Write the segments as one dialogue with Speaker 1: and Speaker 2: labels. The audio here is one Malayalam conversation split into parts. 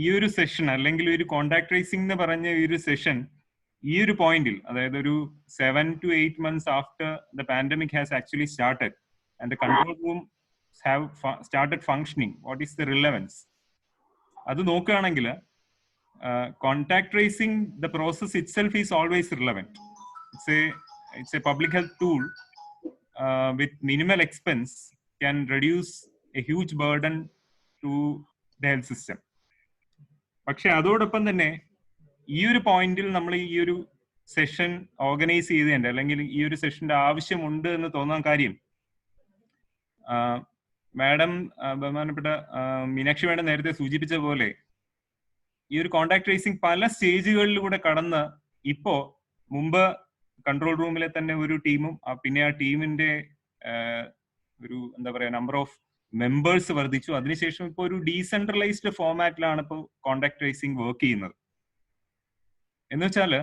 Speaker 1: ഈ ഒരു സെഷൻ അല്ലെങ്കിൽ ഒരു കോണ്ടാക്ട് ട്രേസിംഗ് എന്ന് പറഞ്ഞ ഈ ഒരു സെഷൻ ഈ ഒരു പോയിന്റിൽ, അതായത് ഒരു 7 to 8 months after the pandemic has actually started and the control room have started functioning, what is the relevance? അത് നോക്കുകയാണെങ്കിൽ contact tracing, the process itself is always relevant. It's a public health tool with minimal expense can reduce a huge burden to the health system. പക്ഷെ അതോടൊപ്പം തന്നെ ഈ ഒരു പോയിന്റിൽ നമ്മൾ ഈ ഒരു സെഷൻ ഓർഗനൈസ് ചെയ്തതിന്റെ അല്ലെങ്കിൽ ഈ ഒരു സെഷന്റെ ആവശ്യമുണ്ട് എന്ന് തോന്നാൻ കാര്യം, മാഡം ബഹുമാനപ്പെട്ട മീനാക്ഷി മാഡം നേരത്തെ സൂചിപ്പിച്ച പോലെ ഈ ഒരു കോണ്ടാക്ട് ട്രേസിംഗ് പല സ്റ്റേജുകളിലൂടെ കടന്ന് ഇപ്പോ മുമ്പ് കൺട്രോൾ റൂമിലെ തന്നെ ഒരു ടീമും പിന്നെ ആ ടീമിന്റെ ഒരു എന്താ പറയാ നമ്പർ ഓഫ് മെമ്പേഴ്സ് വർദ്ധിച്ചു. അതിനുശേഷം ഇപ്പോൾ ഒരു ഡീസെൻട്രലൈസ്ഡ് ഫോർമാറ്റിലാണ് ഇപ്പോൾ കോണ്ടാക്ട് ട്രേസിംഗ് വർക്ക് ചെയ്യുന്നത്. എന്ന് വെച്ചാല്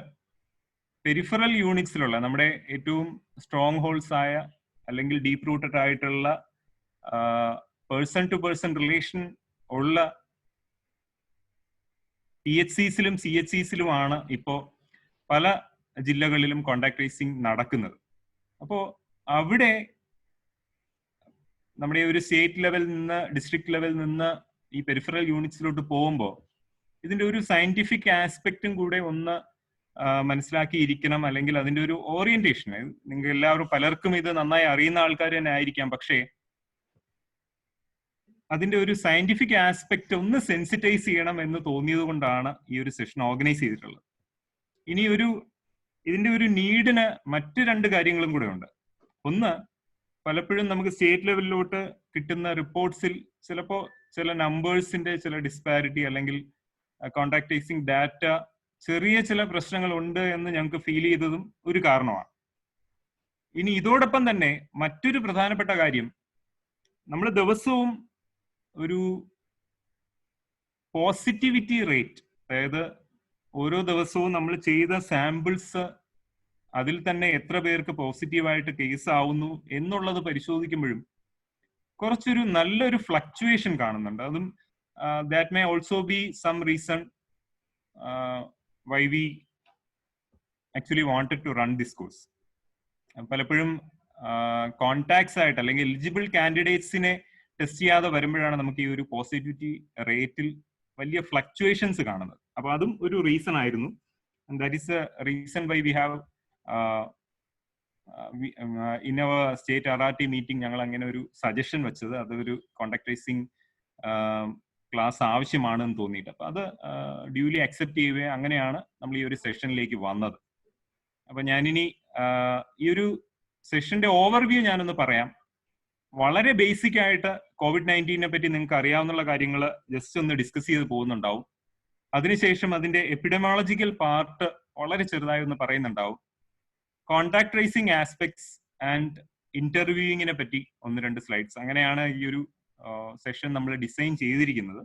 Speaker 1: പെരിഫറൽ യൂണിറ്റ്സിലുള്ള നമ്മുടെ ഏറ്റവും സ്ട്രോങ് ഹോൾഡ്സ് ആയ അല്ലെങ്കിൽ ഡീപ്പ് റൂട്ടഡ് ആയിട്ടുള്ള പേഴ്സൺ ടു പേഴ്സൺ റിലേഷൻ ഉള്ള PHCസിലും CHCസിലുമാണ് ഇപ്പോ പല ജില്ലകളിലും കോണ്ടാക്ട് ട്രേസിംഗ് നടക്കുന്നത്. അപ്പോ അവിടെ നമ്മുടെ ഒരു സ്റ്റേറ്റ് ലെവലിൽ നിന്ന് ഡിസ്ട്രിക്ട് ലെവലിൽ നിന്ന് ഈ പെരിഫറൽ യൂണിറ്റ്സിലോട്ട് പോകുമ്പോൾ ഇതിന്റെ ഒരു സയന്റിഫിക് ആസ്പെക്റ്റും കൂടെ ഒന്ന് മനസ്സിലാക്കിയിരിക്കണം. അല്ലെങ്കിൽ അതിന്റെ ഒരു ഓറിയന്റേഷൻ, നിങ്ങൾ എല്ലാവരും പലർക്കും ഇത് നന്നായി അറിയുന്ന ആൾക്കാർ തന്നെ ആയിരിക്കാം, പക്ഷേ അതിന്റെ ഒരു സയന്റിഫിക് ആസ്പെക്ട് ഒന്ന് സെൻസിറ്റൈസ് ചെയ്യണം എന്ന് തോന്നിയത് കൊണ്ടാണ് ഈ ഒരു സെഷൻ ഓർഗനൈസ് ചെയ്തിട്ടുള്ളത്. ഇനി ഇതിന്റെ ഒരു നീഡിന് മറ്റു രണ്ട് കാര്യങ്ങളും കൂടെ ഉണ്ട്. ഒന്ന്, പലപ്പോഴും നമുക്ക് സ്റ്റേറ്റ് ലെവലിലോട്ട് കിട്ടുന്ന റിപ്പോർട്ട്സിൽ ചിലപ്പോൾ ചില നമ്പേഴ്സിന്റെ ചില ഡിസ്പാരിറ്റി അല്ലെങ്കിൽ കോണ്ടാക്ട് ട്രേസിംഗ് ഡാറ്റ ചെറിയ ചില പ്രശ്നങ്ങൾ ഉണ്ട് എന്ന് ഞങ്ങൾക്ക് ഫീൽ ചെയ്തതും ഒരു കാരണമാണ്. ഇനി ഇതോടൊപ്പം തന്നെ മറ്റൊരു പ്രധാനപ്പെട്ട കാര്യം, നമ്മൾ ദിവസവും ഒരു പോസിറ്റിവിറ്റി റേറ്റ്, അതായത് ഓരോ ദിവസവും നമ്മൾ ചെയ്ത സാമ്പിൾസ് അതിൽ തന്നെ എത്ര പേർക്ക് പോസിറ്റീവായിട്ട് കേസ് ആവുന്നു എന്നുള്ളത് പരിശോധിക്കുമ്പോഴും കുറച്ചൊരു നല്ലൊരു ഫ്ലക്ച്വേഷൻ കാണുന്നുണ്ട്. അതും that may also be some reason why we actually wanted to run this course. പലപ്പോഴും കോൺടാക്ട്സ് ആയിട്ട് അല്ലെങ്കിൽ എലിജിബിൾ കാൻഡിഡേറ്റ്സിനെ ടെസ്റ്റ് ചെയ്യാതെ വരുമ്പോഴാണ് നമുക്ക് ഈ ഒരു പോസിറ്റിവിറ്റി റേറ്റിൽ വലിയ ഫ്ലക്ച്വേഷൻസ് കാണുന്നത്. അപ്പൊ അതും ഒരു റീസൺ ആയിരുന്നു. That is a reason why we have in our state RRT meeting ഞങ്ങൾ അങ്ങനെ ഒരു സജഷൻ വെച്ചത്, അതൊരു കോണ്ടാക്ട് ട്രേസിംഗ് ക്ലാസ് ആവശ്യമാണെന്ന് തോന്നിയിട്ട്. അപ്പൊ അത് ഡ്യൂലി അക്സെപ്റ്റ് ചെയ്യുകയും അങ്ങനെയാണ് നമ്മൾ ഈ ഒരു സെഷനിലേക്ക് വന്നത്. അപ്പൊ ഞാനിനി ഈ ഒരു സെഷന്റെ ഓവർവ്യൂ ഞാനൊന്ന് പറയാം. വളരെ ബേസിക് ആയിട്ട് COVID-19 പറ്റി നിങ്ങൾക്ക് അറിയാവുന്ന കാര്യങ്ങൾ ജസ്റ്റ് ഒന്ന് ഡിസ്കസ് ചെയ്ത് പോകുന്നുണ്ടാവും. അതിനുശേഷം അതിന്റെ എപ്പിഡമിയോളജിക്കൽ പാർട്ട് വളരെ ചെറുതായി ഒന്ന് പറയുന്നുണ്ടാവും. കോണ്ടാക്ട് ട്രേസിംഗ് ആസ്പെക്ട്സ് ആൻഡ് ഇന്റർവ്യൂയിങ്ങിനെ പറ്റി 1-2 സ്ലൈഡ്സ്. അങ്ങനെയാണ് ഈ ഒരു സെഷൻ നമ്മൾ ഡിസൈൻ ചെയ്തിരിക്കുന്നത്.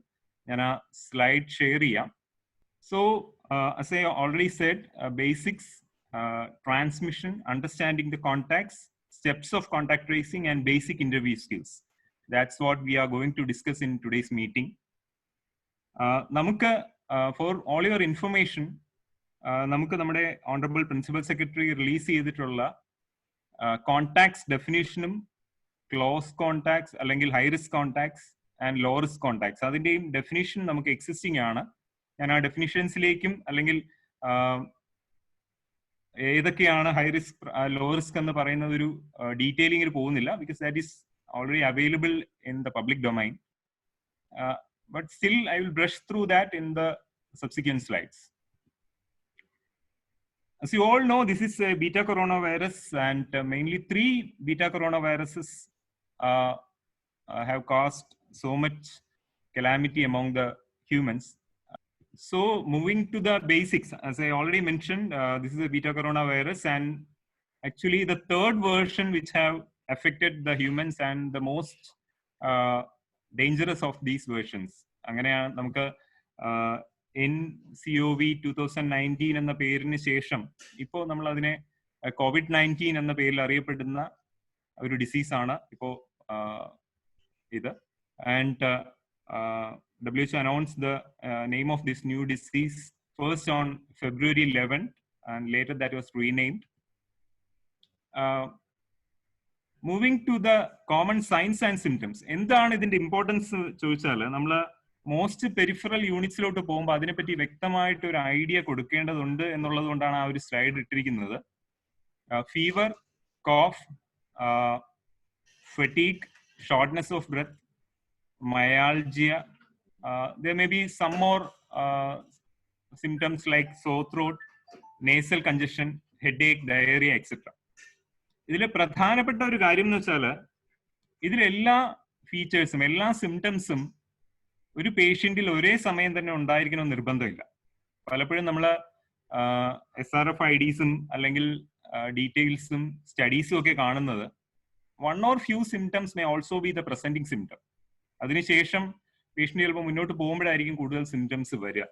Speaker 1: ഞാൻ ആ സ്ലൈഡ് ഷെയർ ചെയ്യാം. So as I already said, basics, transmission, understanding the contacts, steps of contact tracing and basic interview skills. That's what we are going to discuss in today's meeting. നമുക്ക് for all your information, നമുക്ക് നമ്മുടെ ഓണറബിൾ പ്രിൻസിപ്പൽ സെക്രട്ടറി റിലീസ് ചെയ്തിട്ടുള്ള കോൺടാക്ട്സ് ഡെഫിനേഷനും ക്ലോസ് കോൺടാക്ട്സ് അല്ലെങ്കിൽ high risk contacts and low risk contacts അതിന്റെയും ഡെഫിനേഷൻ നമുക്ക് എക്സിസ്റ്റിംഗ് ആണ്. ഞാൻ ആ ഡെഫിനിഷൻസിലേക്കും അല്ലെങ്കിൽ ഏതൊക്കെയാണ് ഹൈ റിസ്ക് ലോ റിസ്ക് എന്ന് പറയുന്ന ഒരു ഡീറ്റെയിലിംഗിൽ പോകുന്നില്ല, because that is already available in the public domain. But still I will brush through that in the subsequent slides. As you all know, this is a beta coronavirus, and mainly 3 beta coronaviruses have caused so much calamity among the humans. So moving to the basics, as I already mentioned, this is a beta coronavirus, and actually the third version which have affected the humans and the most dangerous of these versions. അങ്ങനെയാണ് നമുക്ക് NCOV 2019 എന്ന പേരിന് ശേഷം ഇപ്പോൾ നമ്മൾ അതിനെ COVID-19 എന്ന പേരിൽ അറിയപ്പെടുന്ന ഒരു ഡിസീസാണ് ഇപ്പോൾ ഇത്. And WHO announced the name of this new disease first on February 11th, and later that was renamed. Moving to the common signs and symptoms. എന്താണ് ഇതിന്റെ ഇമ്പോർട്ടൻസ് ചോദിച്ചാൽ, നമ്മൾ മോസ്റ്റ് പെരിഫറൽ യൂണിറ്റ്സിലോട്ട് പോകുമ്പോൾ അതിനെപ്പറ്റി വ്യക്തമായിട്ട് ഒരു ഐഡിയ കൊടുക്കേണ്ടതുണ്ട് എന്നുള്ളത് കൊണ്ടാണ് ആ ഒരു സ്ലൈഡ് ഇട്ടിരിക്കുന്നത്. Fever, cough, fatigue, shortness of breath, myalgia. There may be some more symptoms like sore throat, nasal congestion, headache, diarrhea, etc. ഇതിലെ പ്രധാനപ്പെട്ട ഒരു കാര്യം എന്ന് വെച്ചാൽ ഇതിലെല്ലാ ഫീച്ചേഴ്സും എല്ലാ സിംറ്റംസും ഒരു പേഷ്യന്റിൽ ഒരേ സമയം തന്നെ ഉണ്ടായിരിക്കണം നിർബന്ധമില്ല. പലപ്പോഴും നമ്മൾ SRF-IDs അല്ലെങ്കിൽ ഡീറ്റെയിൽസും സ്റ്റഡീസും ഒക്കെ കാണുന്നത് 1 or few symptoms may also be the presenting symptom. അതിനുശേഷം പേഷ്യന്റ് ചിലപ്പോൾ മുന്നോട്ട് പോകുമ്പോഴായിരിക്കും കൂടുതൽ സിംറ്റംസ് വരിക.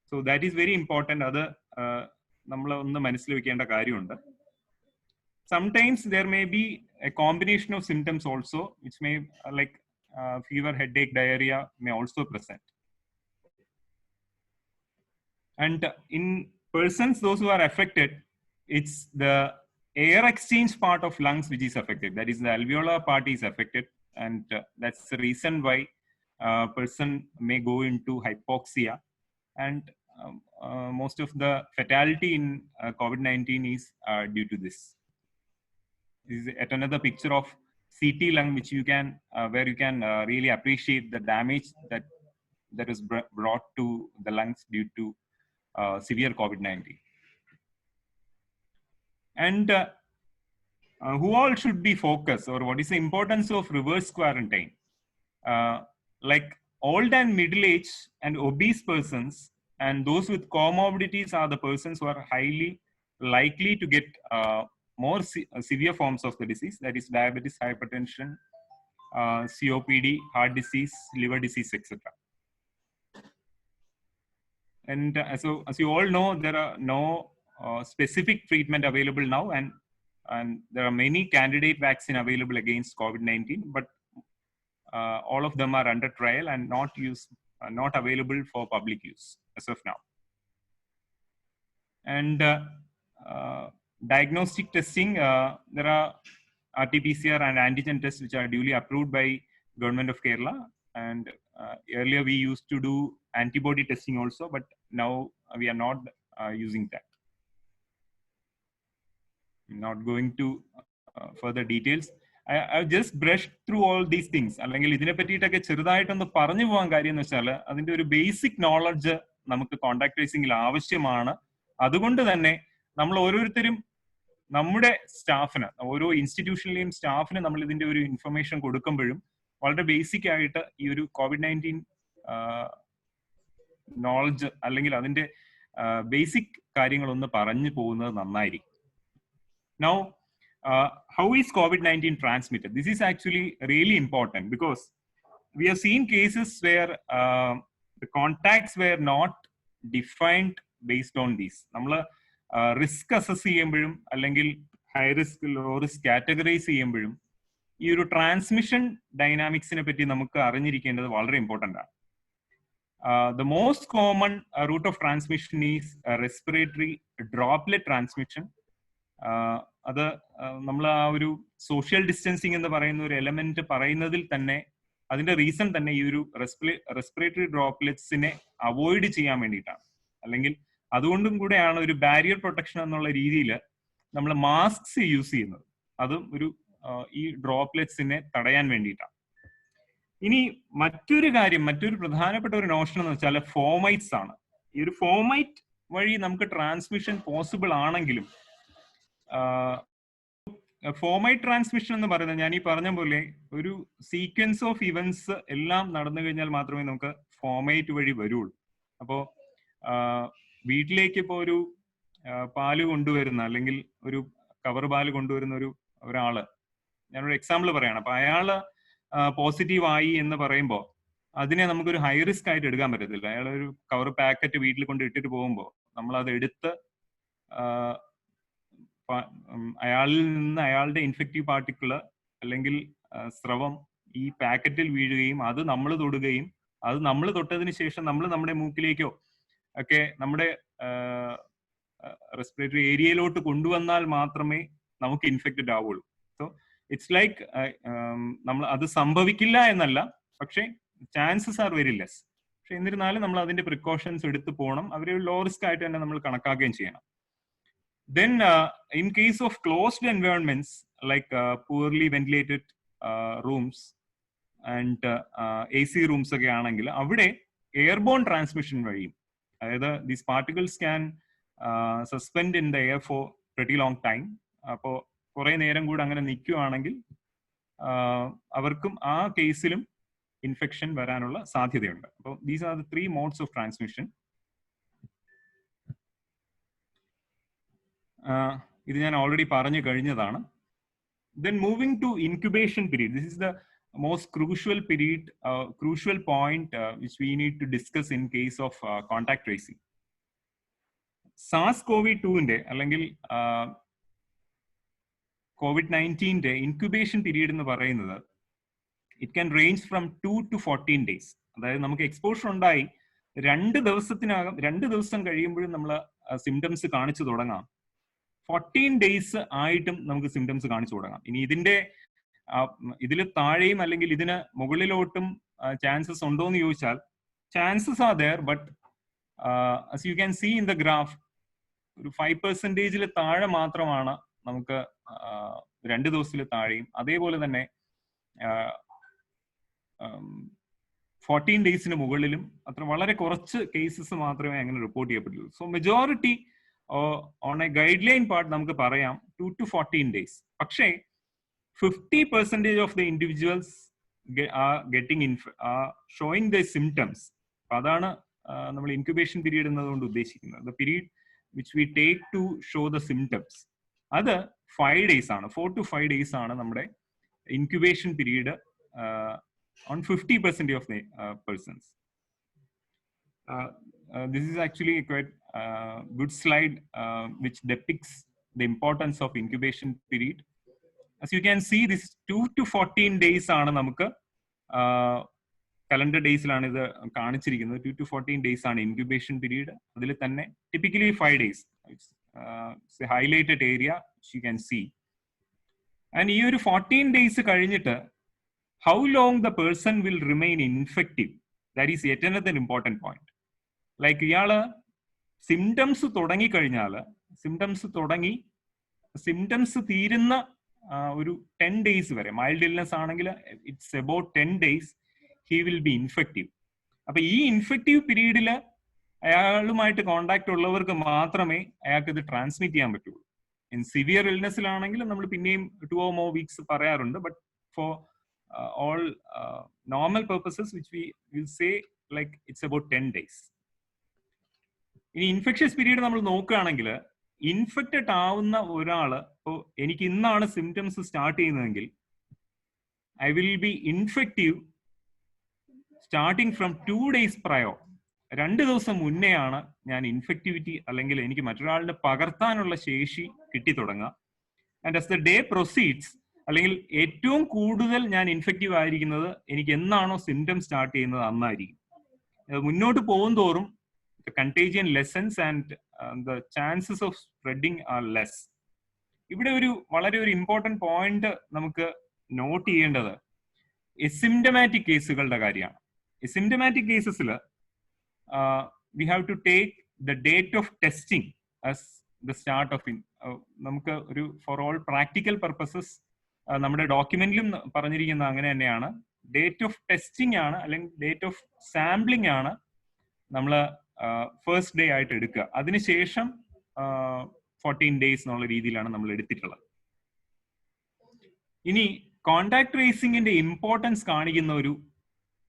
Speaker 1: So that is very important. അത് നമ്മൾ ഒന്ന് മനസ്സിൽ വെക്കേണ്ട കാര്യമുണ്ട്. Sometimes there may be a combination of symptoms also, which may like fever, headache, diarrhea may also present. And in persons, those who are affected, it's the air exchange part of lungs which is affected. That is, the alveolar part is affected, and that's the reason why a person may go into hypoxia. And most of the fatality in COVID-19 is due to this. This is yet another picture of CT lung, which you can where you can really appreciate the damage that is brought to the lungs due to severe COVID-19. And who all should be focused, or what is the importance of reverse quarantine? Like old and middle-aged and obese persons and those with comorbidities are the persons who are highly likely to get more severe forms of the disease, that is diabetes, hypertension, COPD, heart disease, liver disease, etc. And as you all know, there are no specific treatment available now, and there are many candidate vaccine available against COVID-19, but all of them are under trial and not available for public use as of now. And diagnostic testing, there are RT-PCR and antigen tests which are duly approved by Government of Kerala, and earlier we used to do antibody testing also, but now we are not using that. I'm not going to further details. I've just brushed through all these things. അല്ലെങ്കിൽ ഇതിനെ പറ്റിയിട്ടൊക്കെ ചെറുതായിട്ടൊന്ന് പറഞ്ഞു പോകാൻ കാര്യം എന്ന് വെച്ചാൽ അതിന്റെ ഒരു ബേസിക് നോളജ് നമുക്ക് കോൺടാക്ട് ട്രേസിംഗിൽ ആവശ്യമാണ്. അതുകൊണ്ട് തന്നെ നമ്മൾ ഓരോരുത്തരും നമ്മുടെ സ്റ്റാഫിന്, ഓരോ ഇൻസ്റ്റിറ്റ്യൂഷനിലെയും സ്റ്റാഫിന് നമ്മൾ ഇതിന്റെ ഒരു ഇൻഫർമേഷൻ കൊടുക്കുമ്പോഴും വളരെ ബേസിക് ആയിട്ട് ഈ ഒരു COVID-19 നോളജ് അല്ലെങ്കിൽ അതിന്റെ ബേസിക് കാര്യങ്ങളൊന്ന് പറഞ്ഞു പോകുന്നത് നന്നായിരിക്കും. Now, how is COVID-19 transmitted? This is actually really important because we have seen cases where the contacts were not defined based on these. നമ്മൾ റിസ്ക് അസസ് ചെയ്യുമ്പോഴും അല്ലെങ്കിൽ high risk low risk categorise ചെയ്യുമ്പോഴും ഈ ഒരു ട്രാൻസ്മിഷൻ ഡൈനാമിക്സിനെ പറ്റി നമുക്ക് അറിഞ്ഞിരിക്കേണ്ടത് വളരെ ഇമ്പോർട്ടൻ്റ് ആണ്. The most common route of transmission is respiratory droplet transmission. അത് നമ്മൾ ആ ഒരു സോഷ്യൽ ഡിസ്റ്റൻസിങ് എന്ന് പറയുന്ന ഒരു എലമെന്റ് പറയുന്നതിൽ തന്നെ അതിന്റെ റീസൺ തന്നെ ഈ ഒരു റെസ്പിറേറ്ററി ഡ്രോപ്ലെറ്റ്സിനെ അവോയ്ഡ് ചെയ്യാൻ വേണ്ടിയിട്ടാണ്. അല്ലെങ്കിൽ അതുകൊണ്ടും കൂടെയാണ് ഒരു ബാരിയർ പ്രൊട്ടക്ഷൻ എന്നുള്ള രീതിയിൽ നമ്മൾ മാസ്ക്സ് യൂസ് ചെയ്യുന്നത്. അതും ഒരു ഈ ഡ്രോപ്ലെറ്റ്സിനെ തടയാൻ വേണ്ടിയിട്ടാണ്. ഇനി മറ്റൊരു പ്രധാനപ്പെട്ട ഒരു നോഷൻ എന്ന് വെച്ചാൽ ഫോമൈറ്റ്സ് ആണ്. ഈ ഒരു ഫോമൈറ്റ് വഴി നമുക്ക് ട്രാൻസ്മിഷൻ പോസിബിൾ ആണെങ്കിലും ഫോമൈറ്റ് ട്രാൻസ്മിഷൻ എന്ന് പറയുന്നത് ഞാൻ ഈ പറഞ്ഞ പോലെ ഒരു സീക്വൻസ് ഓഫ് ഇവന്റ്സ് എല്ലാം നടന്നു കഴിഞ്ഞാൽ മാത്രമേ നമുക്ക് ഫോമൈറ്റ് വഴി വരുള്ളൂ. അപ്പോൾ വീട്ടിലേക്ക് ഇപ്പോൾ ഒരു പാല് കൊണ്ടുവരുന്ന അല്ലെങ്കിൽ ഒരു കവർ പാല് കൊണ്ടുവരുന്ന ഒരാള്, ഞാനൊരു എക്സാമ്പിൾ പറയാണ്. അപ്പൊ അയാള് പോസിറ്റീവ് ആയി എന്ന് പറയുമ്പോൾ അതിനെ നമുക്കൊരു ഹൈ റിസ്ക് ആയിട്ട് എടുക്കാൻ പറ്റത്തില്ല. അയാൾ ഒരു കവർ പാക്കറ്റ് വീട്ടിൽ കൊണ്ട് ഇട്ടിട്ട് പോകുമ്പോൾ നമ്മൾ അത് എടുത്ത് അയാളിൽ നിന്ന് അയാളുടെ ഇൻഫെക്റ്റീവ് പാർട്ടിക്കിള് അല്ലെങ്കിൽ സ്രവം ഈ പാക്കറ്റിൽ വീഴുകയും അത് നമ്മൾ തൊടുകയും അത് നമ്മൾ തൊട്ടതിന് ശേഷം നമ്മൾ നമ്മുടെ മൂക്കിലേക്കോ ഒക്കെ നമ്മുടെ റെസ്പിറേറ്ററി ഏരിയയിലോട്ട് കൊണ്ടുവന്നാൽ മാത്രമേ നമുക്ക് ഇൻഫെക്റ്റഡ് ആവുള്ളൂ. സോ ഇറ്റ്സ് ലൈക്ക് നമ്മൾ അത് സംഭവിക്കില്ല എന്നല്ല, പക്ഷേ ചാൻസസ് ആർ വെരി ലെസ്. പക്ഷെ എന്നിരുന്നാലും നമ്മൾ അതിന്റെ പ്രിക്കോഷൻസ് എടുത്തു പോകണം. അവരെ ലോ റിസ്ക് ആയിട്ട് തന്നെ നമ്മൾ കണക്കാക്കുകയും ചെയ്യണം. Then in case of closed environments like poorly ventilated rooms and AC rooms ഒക്കെ ആണെങ്കിൽ അവിടെ എയർബോൺ ട്രാൻസ്മിഷൻ വഴിയും, അതായത് these particles can suspend in the air for pretty long time. അപ്പോൾ കുറെ നേരം കൂടെ അങ്ങനെ നിൽക്കുകയാണെങ്കിൽ അവർക്കും ആ കേസിലും ഇൻഫെക്ഷൻ വരാനുള്ള സാധ്യതയുണ്ട്. അപ്പോൾ these are the 3 modes of transmission. ഇത് ഞാൻ ഓൾറെഡി പറഞ്ഞു കഴിഞ്ഞതാണ്. Then moving to incubation period, this is the most crucial point which we need to discuss in case of contact tracing. SARS-CoV-2 അല്ലെങ്കിൽ COVID-19 ഇൻക്യുബേഷൻ പീരീഡ് എന്ന് പറയുന്നത് it can range from 2 to 14 days. അതായത് നമുക്ക് എക്സ്പോഷർ ഉണ്ടായി 2 ദിവസം കഴിയുമ്പോഴും നമ്മൾ സിംറ്റംസ് കാണിച്ചു തുടങ്ങാം. 14 days ആയിട്ടും നമുക്ക് സിംറ്റംസ് കാണിച്ചു തുടങ്ങാം. ഇനി ഇതിൽ താഴെയും അല്ലെങ്കിൽ ഇതിന് മുകളിലോട്ടും ചാൻസസ് ഉണ്ടോ എന്ന് ചോദിച്ചാൽ chances are there, but as you can see in the graph, ഒരു 5% താഴെ മാത്രമാണ് നമുക്ക് 2 ദിവസത്തിൽ താഴെയും, അതേപോലെ തന്നെ 14 daysന് മുകളിലും അത്ര വളരെ കുറച്ച് കേസസ് മാത്രമേ അങ്ങനെ റിപ്പോർട്ട് ചെയ്യപ്പെട്ടുള്ളൂ. So majority on a guideline part നമുക്ക് പറയാം 2 to 14 days. പക്ഷേ 50% of the individuals showing the symptoms. അതാണ് നമ്മൾ ഇൻക്യുബേഷൻ പീരീഡ് എന്നതുകൊണ്ട് ഉദ്ദേശിക്കുന്നത്. The period which we take to show the symptoms, അത് 5 days ആണ്. 4 to 5 days ആണ് നമ്മുടെ incubation period on 50% of the persons. This is actually a quite good slide which depicts the importance of incubation period. As you can see, this 2 to 14 days ആണ് നമുക്ക് കലണ്ടർ ഡേയ്സിലാണ് ഇത് കാണിച്ചിരിക്കുന്നത്. 2 to 14 days ആണ് ഇൻക്യുബേഷൻ പീരീഡ്. അതിൽ തന്നെ typically 5 days. It's a highlighted area which you can see. And ഈ ഒരു 14 days കഴിഞ്ഞിട്ട് how long the person will remain infective, that is yet another important point. Like ഇയാള് സിംറ്റംസ് തുടങ്ങിക്കഴിഞ്ഞാൽ സിംറ്റംസ് തീരുന്ന ഒരു 10 days വരെ, മൈൽഡ് ഇൽനെസ് ആണെങ്കിൽ it's about 10 days he will be infective. അപ്പൊ ഈ ഇൻഫെക്റ്റീവ് പീരീഡിൽ അയാളുമായിട്ട് കോണ്ടാക്ട് ഉള്ളവർക്ക് മാത്രമേ അയാൾക്ക് ഇത് ട്രാൻസ്മിറ്റ് ചെയ്യാൻ പറ്റുള്ളൂ. ഇൻ സിവിയർ ഇൽനെസ്സിലാണെങ്കിൽ നമ്മൾ പിന്നെയും 2 or more weeks പറയാറുണ്ട്. But for all normal purposes which we will say like it's about 10 days. ഇനി ഇൻഫെക്ഷ്യസ് പീരീഡ് നമ്മൾ നോക്കുകയാണെങ്കിൽ ഇൻഫെക്റ്റഡ് ആവുന്ന ഒരാള്, ഇപ്പോൾ എനിക്ക് ഇന്നാണ് സിംറ്റംസ് സ്റ്റാർട്ട് ചെയ്യുന്നതെങ്കിൽ I will be infective starting from 2 days prior. 2 ദിവസം മുന്നെയാണ് ഞാൻ ഇൻഫെക്ടിവിറ്റി അല്ലെങ്കിൽ എനിക്ക് മറ്റൊരാളിനെ പകർത്താനുള്ള ശേഷി കിട്ടി തുടങ്ങുക. And as the day proceeds, അല്ലെങ്കിൽ ഏറ്റവും കൂടുതൽ ഞാൻ ഇൻഫെക്റ്റീവ് ആയിരിക്കുന്നത് എനിക്ക് എന്നാണോ സിംറ്റം സ്റ്റാർട്ട് ചെയ്യുന്നത് അന്നായിരിക്കും. മുന്നോട്ട് പോകും തോറും contagion lessens and the chances of spreading are less. ഇവിടെ വളരെ ഒരു ഇമ്പോർട്ടന്റ് പോയിന്റ് നമുക്ക് നോട്ട് ചെയ്യേണ്ടത് എസിംറ്റമാറ്റിക് കേസുകളുടെ കാര്യമാണ്. എസിംറ്റമാറ്റിക് കേസസിൽ we have to take the date of testing as the start of നമുക്ക് ഒരു ഫോർ ഓൾ പ്രാക്ടിക്കൽ പർപ്പസസ് നമ്മുടെ ഡോക്യുമെന്റിലും പറഞ്ഞിരിക്കുന്നത് അങ്ങനെ തന്നെയാണ്. ഡേറ്റ് ഓഫ് ടെസ്റ്റിംഗ് ആണ് അല്ലെങ്കിൽ ഡേറ്റ് ഓഫ് സാമ്പിളിംഗ് ആണ് നമ്മൾ ഫസ്റ്റ് ഡേ ആയിട്ട് എടുക്കുക. അതിനുശേഷം 14 days എന്നുള്ള രീതിയിലാണ് നമ്മൾ എടുത്തിട്ടുള്ളത്. ഇനി കോണ്ടാക്ട് ട്രേസിംഗിന്റെ ഇമ്പോർട്ടൻസ് കാണിക്കുന്ന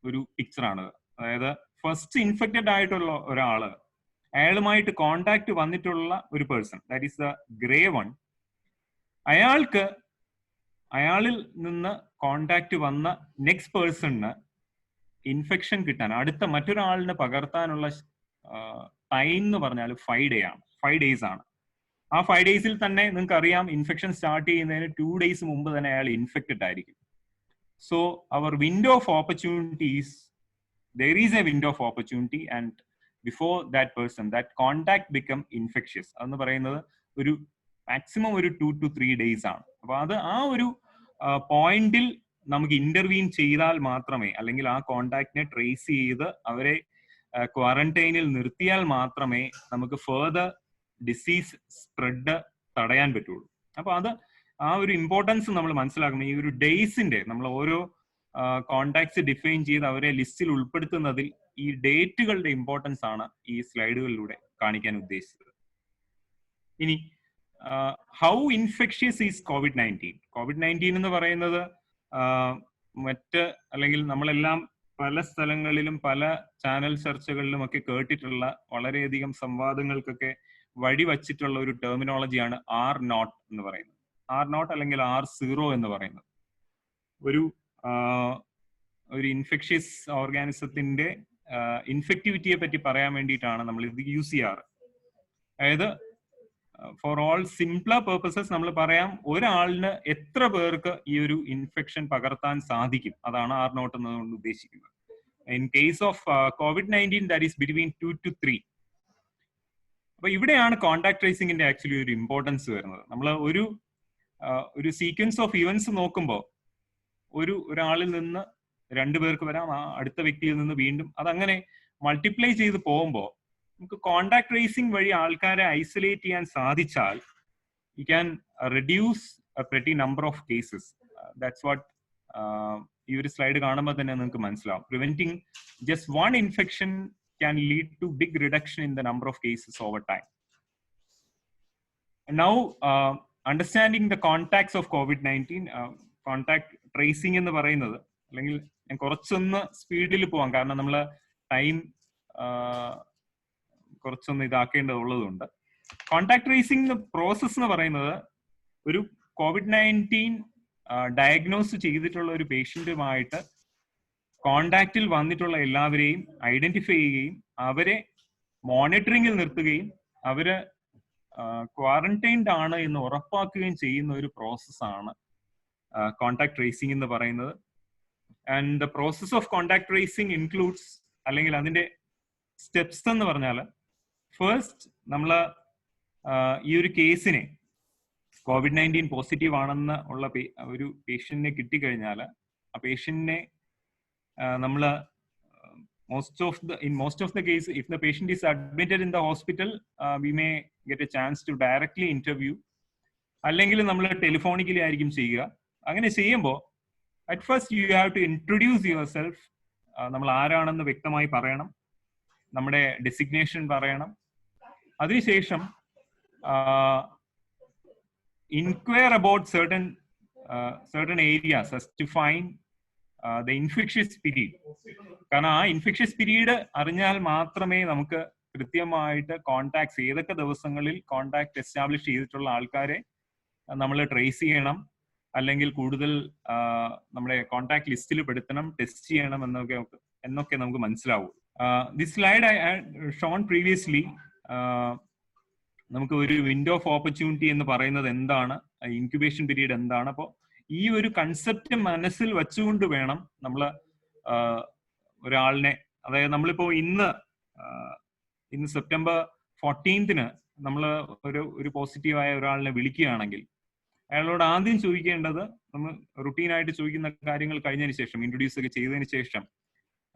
Speaker 1: ഒരു പിക്ചറാണ്. അതായത് ഫസ്റ്റ് ഇൻഫെക്റ്റഡ് ആയിട്ടുള്ള ഒരാള്, അയാളുമായിട്ട് കോണ്ടാക്ട് വന്നിട്ടുള്ള ഒരു person, that is the grey one, അയാളിൽ നിന്ന് കോണ്ടാക്ട് വന്ന നെക്സ്റ്റ് പേഴ്സണിന് ഇൻഫെക്ഷൻ കിട്ടാൻ, അടുത്ത മറ്റൊരാളിന് പകർത്താനുള്ള ടൈം എന്ന് പറഞ്ഞാൽ 5 days ആണ്. ആ 5 days തന്നെ നിങ്ങൾക്ക് അറിയാം, ഇൻഫെക്ഷൻ സ്റ്റാർട്ട് ചെയ്യുന്നതിന് 2 days മുമ്പ് തന്നെ അയാൾ ഇൻഫെക്റ്റഡ് ആയിരിക്കും. So our window of opportunities there is a window of opportunity, and before that person, that contact become infectious. അതെന്ന് പറയുന്നത് ഒരു മാക്സിമം ഒരു 2 to 3 days ആണ്. അപ്പൊ അത് ആ ഒരു പോയിന്റിൽ നമുക്ക് ഇന്റർവീൻ ചെയ്താൽ മാത്രമേ, അല്ലെങ്കിൽ ആ കോണ്ടാക്ടിനെ ട്രേസ് ചെയ്ത് അവരെ ക്വാറന്റൈനിൽ നിർത്തിയാൽ മാത്രമേ നമുക്ക് ഫെർദർ ഡിസീസ് സ്പ്രെഡ് തടയാൻ പറ്റുള്ളൂ. അപ്പൊ അത് ആ ഒരു ഇമ്പോർട്ടൻസ് നമ്മൾ മനസ്സിലാക്കണം. ഈ ഒരു ഡേയ്സിന്റെ, നമ്മൾ ഓരോ കോണ്ടാക്ട്സ് ഡിഫൈൻ ചെയ്ത് അവരെ ലിസ്റ്റിൽ ഉൾപ്പെടുത്തുന്നതിൽ ഈ ഡേറ്റുകളുടെ ഇമ്പോർട്ടൻസ് ആണ് ഈ സ്ലൈഡുകളിലൂടെ കാണിക്കാൻ ഉദ്ദേശിച്ചത്. ഇനി how infectious is COVID-19? COVID-19 എന്ന് പറയുന്നത് മറ്റ്, അല്ലെങ്കിൽ നമ്മളെല്ലാം പല സ്ഥലങ്ങളിലും പല ചാനൽ ചർച്ചകളിലും ഒക്കെ കേട്ടിട്ടുള്ള വളരെയധികം സംവാദങ്ങൾക്കൊക്കെ വഴിവച്ചിട്ടുള്ള ഒരു ടെർമിനോളജിയാണ് R0 എന്ന് പറയുന്നത്. R0 അല്ലെങ്കിൽ R0 എന്ന് പറയുന്നത് ഒരു ഇൻഫെക്ഷ്യസ് ഓർഗാനിസത്തിന്റെ ഇൻഫെക്ടിവിറ്റിയെ പറ്റി പറയാൻ വേണ്ടിയിട്ടാണ് നമ്മൾ ഇത് യൂസ് ചെയ്യാറ്. അതായത് ഫോർ ഓൾ സിംപ്ലർ പേർപ്പസസ് നമ്മൾ പറയാം, ഒരാളിന് എത്ര പേർക്ക് ഈ ഒരു ഇൻഫെക്ഷൻ പകർത്താൻ സാധിക്കും, അതാണ് R0 എന്നതുകൊണ്ട് ഉദ്ദേശിക്കുന്നത്. In case of COVID-19 that is between 2 to 3. അപ്പൊ ഇവിടെയാണ് കോണ്ടാക്ട് ട്രേസിംഗിന്റെ ആക്ച്വലി ഒരു ഇമ്പോർട്ടൻസ് വരുന്നത്. നമ്മൾ ഒരു സീക്വൻസ് ഓഫ് ഇവന്റ്സ് നോക്കുമ്പോൾ ഒരാളിൽ നിന്ന് 2 പേർക്ക് വരാം, ആ അടുത്ത വ്യക്തിയിൽ നിന്ന് വീണ്ടും, അതങ്ങനെ മൾട്ടിപ്ലൈ ചെയ്ത് പോകുമ്പോൾ നമുക്ക് കോണ്ടാക്ട് ട്രേസിംഗ് വഴി ആൾക്കാരെ ഐസൊലേറ്റ് ചെയ്യാൻ സാധിച്ചാൽ you can reduce A pretty number of cases. That's what ഈ ഒരു സ്ലൈഡ് കാണുമ്പോൾ തന്നെ നിങ്ങൾക്ക് മനസ്സിലാവും. Preventing just one infection can lead to big reduction in the number of cases over time. And now, understanding the contacts of COVID-19, contact tracing എന്ന് പറയുന്നത്, അല്ലെങ്കിൽ ഞാൻ കുറച്ചൊന്ന് സ്പീഡിൽ പോവാം കാരണം നമ്മൾ ടൈം കുറച്ചൊന്ന് ഇതാക്കേണ്ടതുള്ളതുകൊണ്ട്. കോണ്ടാക്ട് ട്രേസിംഗ് പ്രോസസ് എന്ന് പറയുന്നത് ഒരു COVID-19 ഡയഗ്നോസ് ചെയ്തിട്ടുള്ള ഒരു പേഷ്യന്റുമായിട്ട് കോണ്ടാക്റ്റിൽ വന്നിട്ടുള്ള എല്ലാവരെയും ഐഡന്റിഫൈ ചെയ്യുകയും അവരെ മോണിറ്ററിംഗിൽ നിർത്തുകയും അവര് ക്വാറന്റൈൻഡ് ആണ് എന്ന് ഉറപ്പാക്കുകയും ചെയ്യുന്ന ഒരു പ്രോസസ്സാണ് കോണ്ടാക്ട് ട്രേസിംഗ് എന്ന് പറയുന്നത്. And the process of contact tracing includes, അല്ലെങ്കിൽ അതിന്റെ സ്റ്റെപ്സ് എന്ന് പറഞ്ഞാൽ, ഫസ്റ്റ് നമ്മൾ ഈ ഒരു കേസിനെ COVID-19 പോസിറ്റീവ് ആണെന്ന് ഉള്ള ഒരു പേഷ്യന്റിനെ കിട്ടിക്കഴിഞ്ഞാൽ ആ പേഷ്യന്റിനെ നമ്മൾ in most of the case, if the patient is admitted in the hospital, we may get a chance to directly interview, അല്ലെങ്കിൽ നമ്മൾ ടെലിഫോണിക്കലി ആയിരിക്കും ചെയ്യുക. അങ്ങനെ ചെയ്യുമ്പോൾ at first you have to introduce yourself. നമ്മൾ ആരാണെന്ന് വ്യക്തമായി പറയണം, നമ്മുടെ ഡെസിഗ്നേഷൻ പറയണം. അതിനുശേഷം inquire about certain areas as to find the infectious period. കാരണം ആ ഇൻഫെക്ഷ്യസ് പീരീഡ് അറിഞ്ഞാൽ മാത്രമേ നമുക്ക് കൃത്യമായിട്ട് കോണ്ടാക്ട്സ്, ഏതൊക്കെ ദിവസങ്ങളിൽ കോണ്ടാക്ട് എസ്റ്റാബ്ലിഷ് ചെയ്തിട്ടുള്ള ആൾക്കാരെ നമ്മൾ ട്രേസ് ചെയ്യണം, അല്ലെങ്കിൽ കൂടുതൽ നമ്മുടെ കോണ്ടാക്ട് ലിസ്റ്റിൽ പെടുത്തണം, ടെസ്റ്റ് ചെയ്യണം എന്നൊക്കെ നമുക്ക് മനസ്സിലാവും. This slide I shown previously. നമുക്ക് ഒരു വിൻഡോ ഓഫ് ഓപ്പർച്യൂണിറ്റി എന്ന് പറയുന്നത് എന്താണ്, ഇൻക്യുബേഷൻ പീരീഡ് എന്താണ്. അപ്പോൾ ഈ ഒരു കൺസെപ്റ്റ് മനസ്സിൽ വെച്ചുകൊണ്ട് വേണം നമ്മൾ ഒരാളിനെ, അതായത് നമ്മളിപ്പോ ഇന്ന് സെപ്റ്റംബർ 14th നമ്മൾ ഒരു പോസിറ്റീവായ ഒരാളിനെ വിളിക്കുകയാണെങ്കിൽ അയാളോട് ആദ്യം ചോദിക്കേണ്ടത്, നമ്മൾ റുട്ടീനായിട്ട് ചോദിക്കുന്ന കാര്യങ്ങൾ കഴിഞ്ഞതിന് ശേഷം, ഇൻട്രൊഡ്യൂസ് ഒക്കെ ചെയ്തതിന് ശേഷം,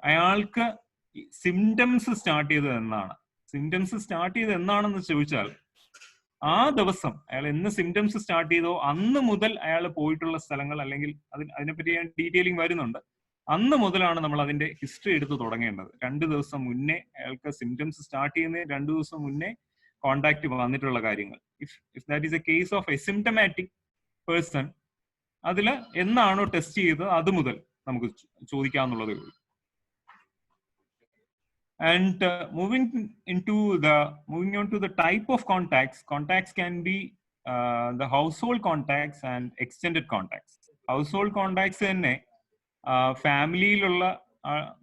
Speaker 1: അയാൾക്ക് സിംറ്റംസ് സ്റ്റാർട്ട് ചെയ്തത് എന്നാണെന്ന് ചോദിച്ചാൽ ആ ദിവസം അയാൾ എന്ന് സിംറ്റംസ് സ്റ്റാർട്ട് ചെയ്തോ അന്ന് മുതൽ അയാൾ പോയിട്ടുള്ള സ്ഥലങ്ങൾ, അല്ലെങ്കിൽ അതിനെപ്പറ്റി ഞാൻ ഡീറ്റെയിലിംഗ് വരുന്നുണ്ട്, അന്ന് മുതലാണ് നമ്മൾ അതിന്റെ ഹിസ്റ്ററി എടുത്ത് തുടങ്ങേണ്ടത്. 2 ദിവസം മുന്നേ അയാൾക്ക് സിംറ്റംസ് സ്റ്റാർട്ട് ചെയ്യുന്നതിന് 2 ദിവസം മുന്നേ കോണ്ടാക്ട് വന്നിട്ടുള്ള കാര്യങ്ങൾ. If that is a case of asymptomatic person, അതിൽ എന്നാണോ ടെസ്റ്റ് ചെയ്തത് അത് മുതൽ നമുക്ക് ചോദിക്കാവുന്നതേ ഉള്ളൂ. And moving on to the type of contacts can be the household contacts and extended contacts. Household contacts തന്നെ ഫാമിലിയിലുള്ള,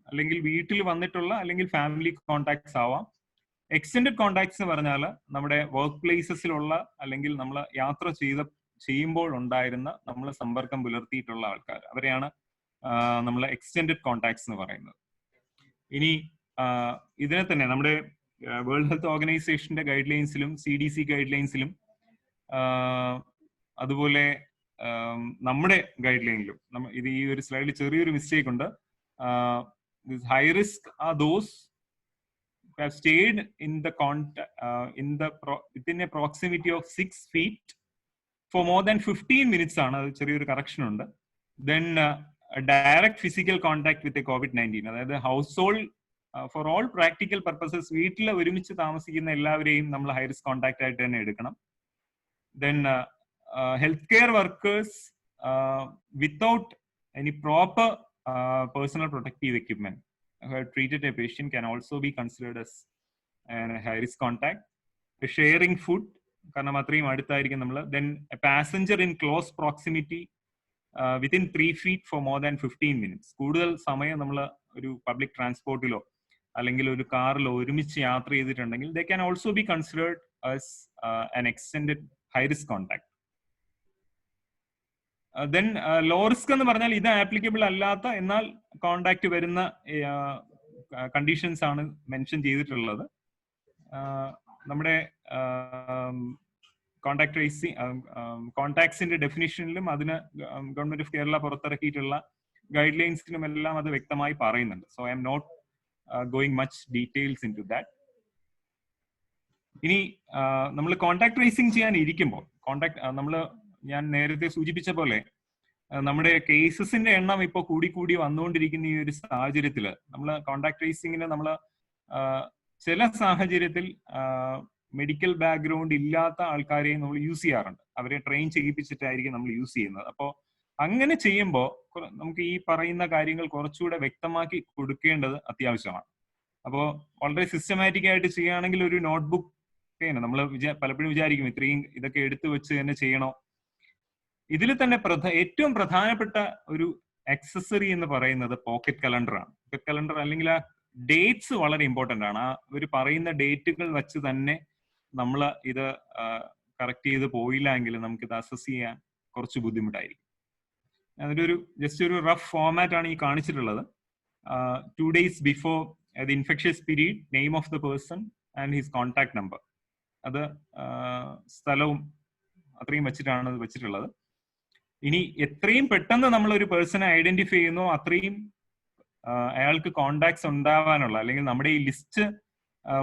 Speaker 1: അല്ലെങ്കിൽ വീട്ടിൽ വന്നിട്ടുള്ള, അല്ലെങ്കിൽ ഫാമിലി കോണ്ടാക്ട്സ് ആവാം. എക്സ്റ്റെൻഡഡ് കോണ്ടാക്ട്സ് എന്ന് പറഞ്ഞാൽ നമ്മുടെ വർക്ക് പ്ലേസസിലുള്ള, അല്ലെങ്കിൽ നമ്മൾ യാത്ര ചെയ്യുമ്പോൾ ഉണ്ടായിരുന്ന, നമ്മൾ സമ്പർക്കം പുലർത്തിയിട്ടുള്ള ആൾക്കാർ, അവരെയാണ് നമ്മൾ എക്സ്റ്റെൻഡഡ് കോണ്ടാക്ട്സ് എന്ന് പറയുന്നത്. ഇനി ഇതിനെ തന്നെ നമ്മുടെ വേൾഡ് ഹെൽത്ത് ഓർഗനൈസേഷന്റെ ഗൈഡ് ലൈൻസിലും CDC ഗൈഡ് ലൈൻസിലും അതുപോലെ നമ്മുടെ ഗൈഡ് ലൈനിലും ഇത് ഈ ഒരു സ്ലൈഡിൽ ചെറിയൊരു മിസ്റ്റേക്ക് ഉണ്ട്. High risk are those have stayed in the within a proximity of 6 feet for more than 15 minutes ആണ്. അത് ചെറിയൊരു കറക്ഷൻ ഉണ്ട്. Then direct physical contact with a COVID-19, അതായത് house hold for all practical purposes വീട്ടിൽ ഒരുമിച്ച് താമസിക്കുന്ന എല്ലാവരെയും നമ്മൾ ഹൈ റിസ്ക് കോൺടാക്ട് ആയിട്ട് തന്നെ എടുക്കണം. Then health care workers without any proper personal protective equipment who have treated a patient can also be considered as a high risk contact. Sharing food, കാരണം അത്രയും അടുത്തായിരിക്കും നമ്മൾ. Then a passenger in close proximity within 3 feet for more than 15 minutes. കൂടുതൽ സമയം നമ്മൾ ഒരു പബ്ലിക് ട്രാൻസ്പോർട്ടിലോ അല്ലെങ്കിൽ ഒരു കാറിലോ ഒരുമിച്ച് യാത്ര ചെയ്തിട്ടുണ്ടെങ്കിൽ they can also be considered as an extended high risk contact. Then low risk എന്ന് പറഞ്ഞാൽ ഇത് ആപ്ലിക്കബിൾ അല്ലാത്ത എന്നാൽ കോണ്ടാക്ട് വരുന്ന കണ്ടീഷൻസ് ആണ് മെൻഷൻ ചെയ്തിട്ടുള്ളത്. നമ്മുടെ കോണ്ടാക്ട് ട്രേസിംഗ് കോണ്ടാക്ട്സിന്റെ ഡെഫിനിഷനിലും അതിന് ഗവൺമെന്റ് ഓഫ് കേരള പുറത്തിറക്കിയിട്ടുള്ള ഗൈഡ് ലൈൻസിലും എല്ലാം അത് വ്യക്തമായി പറയുന്നുണ്ട്. So I am not going much details into that. ഇനി നമ്മൾ കോണ്ടാക്ട് ട്രേസിംഗ് ചെയ്യാൻ ഇരിക്കുമ്പോൾ ഞാൻ നേരത്തെ സൂചിപ്പിച്ച പോലെ നമ്മുടെ കേസസിന്റെ എണ്ണം ഇപ്പൊ കൂടി വന്നുകൊണ്ടിരിക്കുന്ന ഈ ഒരു സാഹചര്യത്തിൽ നമ്മൾ കോണ്ടാക്ട് ട്രേസിംഗിന് നമ്മൾ ചില സാഹചര്യത്തിൽ മെഡിക്കൽ ബാക്ക്ഗ്രൗണ്ട് ഇല്ലാത്ത ആൾക്കാരെയും നമ്മൾ യൂസ് ചെയ്യാറുണ്ട്. അവരെ ട്രെയിൻ ചെയ്യിപ്പിച്ചിട്ടായിരിക്കും നമ്മൾ യൂസ് ചെയ്യുന്നത്. അപ്പോൾ അങ്ങനെ ചെയ്യുമ്പോൾ നമുക്ക് ഈ പറയുന്ന കാര്യങ്ങൾ കുറച്ചുകൂടെ വ്യക്തമാക്കി കൊടുക്കേണ്ടത് അത്യാവശ്യമാണ്. അപ്പോൾ വളരെ സിസ്റ്റമാറ്റിക് ആയിട്ട് ചെയ്യുകയാണെങ്കിൽ ഒരു നോട്ട്ബുക്ക് നമ്മൾ പലപ്പോഴും വിചാരിക്കും ഇത്രയും ഇതൊക്കെ എടുത്തു വെച്ച് തന്നെ ചെയ്യണോ. ഇതിൽ തന്നെ ഏറ്റവും പ്രധാനപ്പെട്ട ഒരു അക്സസറി എന്ന് പറയുന്നത് പോക്കറ്റ് കലണ്ടർ ആണ്. പോക്കറ്റ് കലണ്ടർ അല്ലെങ്കിൽ ആ ഡേറ്റ്സ് വളരെ ഇമ്പോർട്ടന്റ് ആണ്. ആ ഒരു പറയുന്ന ഡേറ്റുകൾ വെച്ച് തന്നെ നമ്മൾ ഇത് കറക്റ്റ് ചെയ്ത് പോയില്ല എങ്കിൽ നമുക്ക് ഇത് അസസ് ചെയ്യാൻ കുറച്ച് ബുദ്ധിമുട്ടായിരിക്കും. അതിന്റെ ഒരു ജസ്റ്റ് ഒരു റഫ് ഫോർമാറ്റ് ആണ് ഈ കാണിച്ചിട്ടുള്ളത്. 2 days before the infectious period, name of the person and his contact number. അത് സ്ഥലവും അത്രയും വെച്ചിട്ടാണ് അത് വെച്ചിട്ടുള്ളത്. ഇനി എത്രയും പെട്ടെന്ന് നമ്മൾ ഒരു പേഴ്സണെ ഐഡന്റിഫൈ ചെയ്യുന്നോ അത്രയും അയാൾക്ക് കോണ്ടാക്ട്സ് ഉണ്ടാവാനുള്ള അല്ലെങ്കിൽ നമ്മുടെ ഈ ലിസ്റ്റ്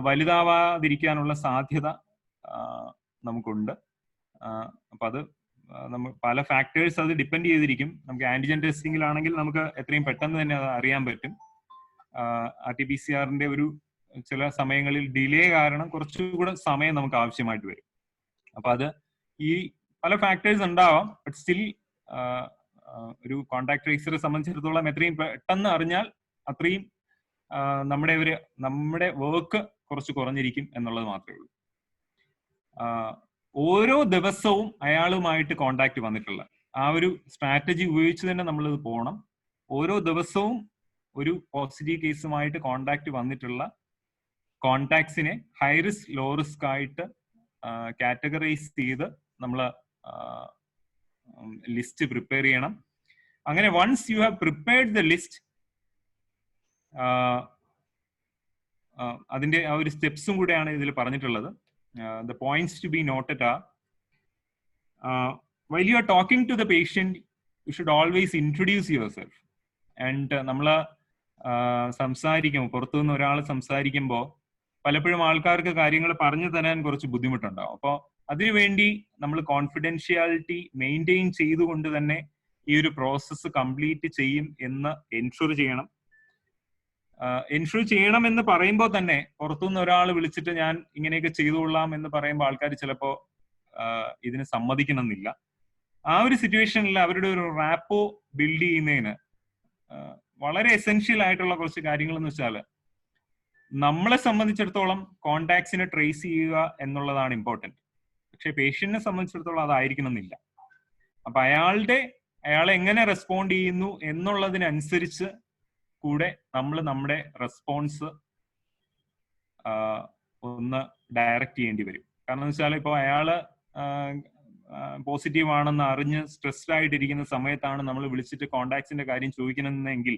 Speaker 1: വലുതാവാതിരിക്കാനുള്ള സാധ്യത നമുക്കുണ്ട്. അപ്പൊ അത് പല ഫാക്ടേഴ്സ് അത് ഡിപ്പെൻഡ് ചെയ്തിരിക്കും. നമുക്ക് ആന്റിജൻ ടെസ്റ്റിംഗിലാണെങ്കിൽ നമുക്ക് എത്രയും പെട്ടെന്ന് തന്നെ അത് അറിയാൻ പറ്റും. RT-PCR ഒരു ചില സമയങ്ങളിൽ ഡിലേ കാരണം കുറച്ചുകൂടെ സമയം നമുക്ക് ആവശ്യമായിട്ട് വരും. അപ്പൊ അത് ഈ പല ഫാക്ടേഴ്സ് ഉണ്ടാവാം. ബട്ട് സ്റ്റിൽ ഒരു കോണ്ടാക്ട് ട്രേസറെ സംബന്ധിച്ചിടത്തോളം എത്രയും പെട്ടെന്ന് അറിഞ്ഞാൽ അത്രയും നമ്മുടെ വർക്ക് കുറച്ച് കുറഞ്ഞിരിക്കും എന്നുള്ളത് മാത്രമേ ഉള്ളൂ. ഓരോ ദിവസവും അയാളുമായിട്ട് കോണ്ടാക്ട് വന്നിട്ടുള്ള ആ ഒരു സ്ട്രാറ്റജി ഉപയോഗിച്ച് തന്നെ നമ്മളിത് പോകണം. ഓരോ ദിവസവും ഒരു പോസിറ്റീവ് കേസുമായിട്ട് കോണ്ടാക്ട് വന്നിട്ടുള്ള കോണ്ടാക്ട്സിനെ ഹൈ റിസ്ക് ലോ റിസ്ക് ആയിട്ട് കാറ്റഗറൈസ് ചെയ്ത് നമ്മൾ ലിസ്റ്റ് പ്രിപ്പയർ ചെയ്യണം. അങ്ങനെ once you have prepared the list, അതിന്റെ ആ ഒരു സ്റ്റെപ്സും കൂടെയാണ് ഇതിൽ പറഞ്ഞിട്ടുള്ളത്. The points to be noted are, while you are talking to the patient, you should always introduce yourself. And നമ്മൾ സംസാരിക്കുമ്പോൾ, പുറത്തുനിന്ന് ഒരാൾ സംസാരിക്കുമ്പോൾ പലപ്പോഴും ആൾക്കാർക്ക് കാര്യങ്ങൾ പറഞ്ഞു തരാൻ കുറച്ച് ബുദ്ധിമുട്ടുണ്ടാവും. അപ്പോൾ അതിനുവേണ്ടി നമ്മൾ കോൺഫിഡൻഷ്യാലിറ്റി മെയിൻറ്റെയിൻ ചെയ്തുകൊണ്ട് തന്നെ ഈ ഒരു പ്രോസസ്സ് കംപ്ലീറ്റ് ചെയ്യും എന്ന് എൻഷുർ ചെയ്യണം. എൻഷുർ ചെയ്യണം എന്ന് പറയുമ്പോൾ തന്നെ പുറത്തുനിന്ന് ഒരാൾ വിളിച്ചിട്ട് ഞാൻ ഇങ്ങനെയൊക്കെ ചെയ്തുകൊള്ളാം എന്ന് പറയുമ്പോൾ ആൾക്കാർ ചിലപ്പോൾ ഇതിന് സമ്മതിക്കണമെന്നില്ല. ആ ഒരു സിറ്റുവേഷനിൽ അവരുടെ ഒരു റാപ്പോ ബിൽഡ് ചെയ്യുന്നതിന് വളരെ എസെൻഷ്യൽ ആയിട്ടുള്ള കുറച്ച് കാര്യങ്ങൾ എന്ന് വെച്ചാൽ, നമ്മളെ സംബന്ധിച്ചിടത്തോളം കോണ്ടാക്ട്സിനെ ട്രേസ് ചെയ്യുക എന്നുള്ളതാണ് ഇമ്പോർട്ടൻറ്റ്. പക്ഷെ പേഷ്യന്റിനെ സംബന്ധിച്ചിടത്തോളം അതായിരിക്കണം എന്നില്ല. അപ്പൊ അയാൾ എങ്ങനെ റെസ്പോണ്ട് ചെയ്യുന്നു എന്നുള്ളതിനനുസരിച്ച് കൂടെ നമ്മൾ നമ്മുടെ റെസ്പോൺസ് ഒന്ന് ഡയറക്റ്റ് ചെയ്യേണ്ടി വരും. കാരണം എന്ന് വെച്ചാൽ ഇപ്പോൾ അയാള് പോസിറ്റീവ് ആണെന്ന് അറിഞ്ഞ് സ്ട്രെസ്ഡ് ആയിട്ടിരിക്കുന്ന സമയത്താണ് നമ്മൾ വിളിച്ചിട്ട് കോണ്ടാക്ട്സിന്റെ കാര്യം ചോദിക്കണമെന്നെങ്കിൽ